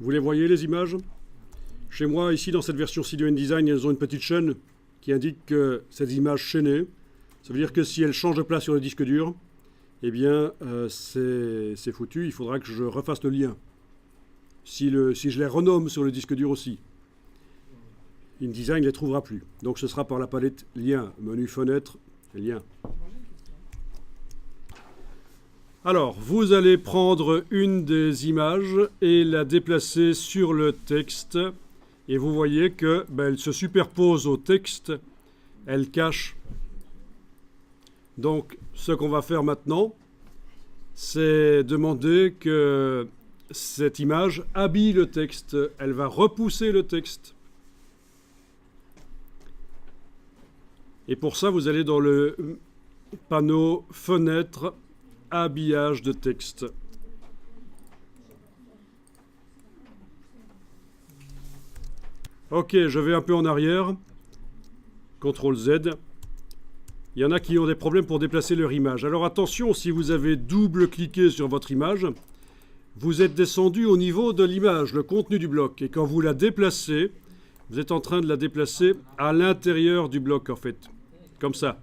Vous les voyez, les images? Chez moi, ici, dans cette version-ci de InDesign, elles ont une petite chaîne qui indique que ces images chaînées, ça veut dire que si elles changent de place sur le disque dur, eh bien, c'est foutu. Il faudra que je refasse le lien. Si je les renomme sur le disque dur aussi, InDesign ne les trouvera plus. Donc, ce sera par la palette Lien, menu Fenêtre, Lien. Alors, vous allez prendre une des images et la déplacer sur le texte. Et vous voyez que elle se superpose au texte, elle cache. Donc, ce qu'on va faire maintenant, c'est demander que cette image habille le texte. Elle va repousser le texte. Et pour ça, vous allez dans le panneau Fenêtre, habillage de texte. Ok, je vais un peu en arrière. CTRL Z. Il y en a qui ont des problèmes pour déplacer leur image. Alors attention, si vous avez double-cliqué sur votre image, vous êtes descendu au niveau de l'image, le contenu du bloc. Et quand vous la déplacez, vous êtes en train de la déplacer à l'intérieur du bloc, en fait. Comme ça.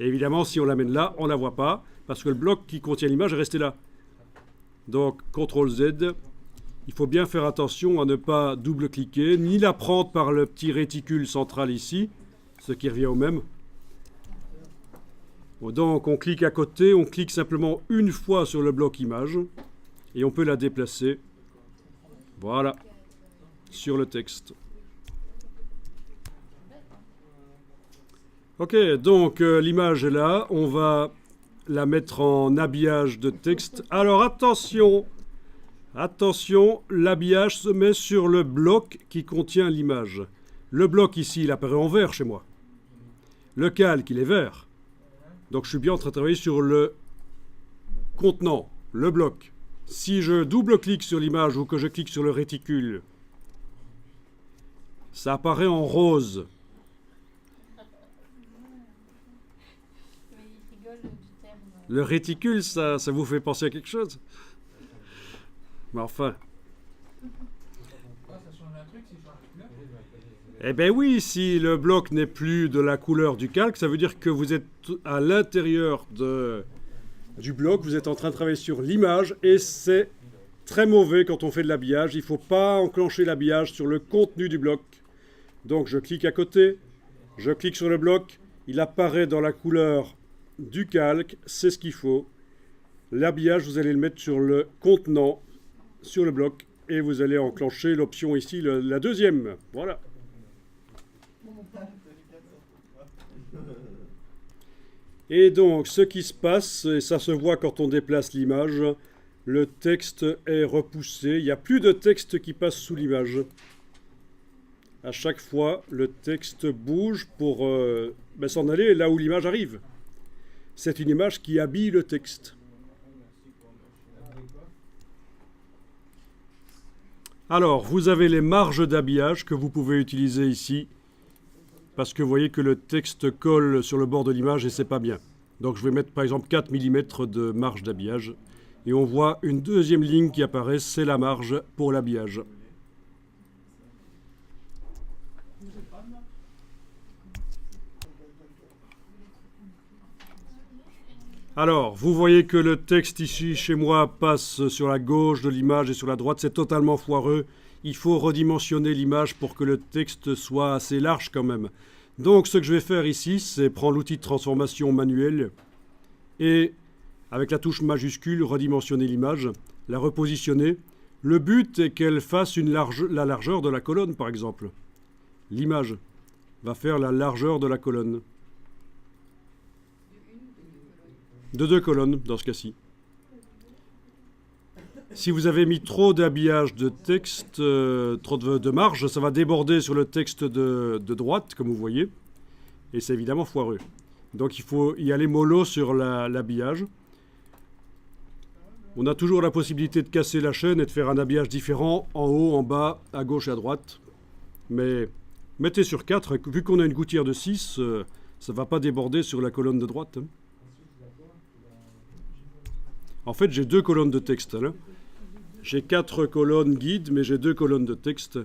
Et évidemment, si on l'amène là, on ne la voit pas, parce que le bloc qui contient l'image est resté là. Donc, CTRL Z. Il faut bien faire attention à ne pas double-cliquer, ni la prendre par le petit réticule central ici, ce qui revient au même. Donc, on clique à côté, on clique simplement une fois sur le bloc image, et on peut la déplacer. Voilà, sur le texte. Ok, donc l'image est là, on va la mettre en habillage de texte. Alors attention, l'habillage se met sur le bloc qui contient l'image. Le bloc ici, il apparaît en vert chez moi. Le calque, il est vert. Donc je suis bien en train de travailler sur le contenant, le bloc. Si je double-clique sur l'image ou que je clique sur le réticule, ça apparaît en rose. Le réticule, ça vous fait penser à quelque chose? Mais enfin. Eh bien oui, si le bloc n'est plus de la couleur du calque, ça veut dire que vous êtes à l'intérieur du bloc, vous êtes en train de travailler sur l'image, et c'est très mauvais quand on fait de l'habillage. Il ne faut pas enclencher l'habillage sur le contenu du bloc. Donc je clique à côté, je clique sur le bloc, il apparaît dans la couleur du calque, c'est ce qu'il faut. L'habillage, vous allez le mettre sur le contenant, sur le bloc, et vous allez enclencher l'option ici, la deuxième. Voilà. Et donc, ce qui se passe, et ça se voit quand on déplace l'image, le texte est repoussé. Il n'y a plus de texte qui passe sous l'image. À chaque fois, le texte bouge pour s'en aller là où l'image arrive. C'est une image qui habille le texte. Alors, vous avez les marges d'habillage que vous pouvez utiliser ici, parce que vous voyez que le texte colle sur le bord de l'image et c'est pas bien. Donc je vais mettre par exemple 4 mm de marge d'habillage, et on voit une deuxième ligne qui apparaît, c'est la marge pour l'habillage. Alors, vous voyez que le texte ici, chez moi, passe sur la gauche de l'image et sur la droite. C'est totalement foireux. Il faut redimensionner l'image pour que le texte soit assez large quand même. Donc, ce que je vais faire ici, c'est prendre l'outil de transformation manuelle et, avec la touche majuscule, redimensionner l'image, la repositionner. Le but est qu'elle fasse la largeur de la colonne, par exemple. L'image va faire la largeur de la colonne. De 2 colonnes, dans ce cas-ci. Si vous avez mis trop d'habillage de texte, trop de marge, ça va déborder sur le texte de droite, comme vous voyez. Et c'est évidemment foireux. Donc il faut y aller mollo sur l'habillage. On a toujours la possibilité de casser la chaîne et de faire un habillage différent, en haut, en bas, à gauche et à droite. Mais mettez sur 4, vu qu'on a une gouttière de 6, ça ne va pas déborder sur la colonne de droite. Hein. En fait, j'ai 2 colonnes de texte là. J'ai 4 colonnes guide, mais j'ai 2 colonnes de texte.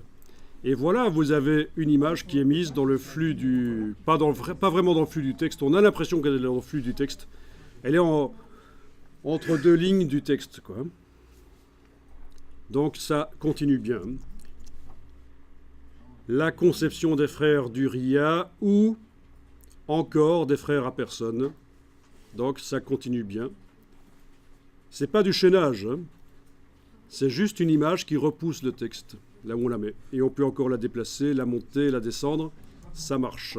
Et voilà, vous avez une image qui est mise dans le flux du... Pas vraiment dans le flux du texte, on a l'impression qu'elle est dans le flux du texte. Elle est entre 2 lignes du texte, quoi. Donc ça continue bien. La conception des frères d'Uriah ou encore des frères à personne. Donc ça continue bien. C'est pas du chaînage, hein. C'est juste une image qui repousse le texte, là où on la met. Et on peut encore la déplacer, la monter, la descendre. Ça marche.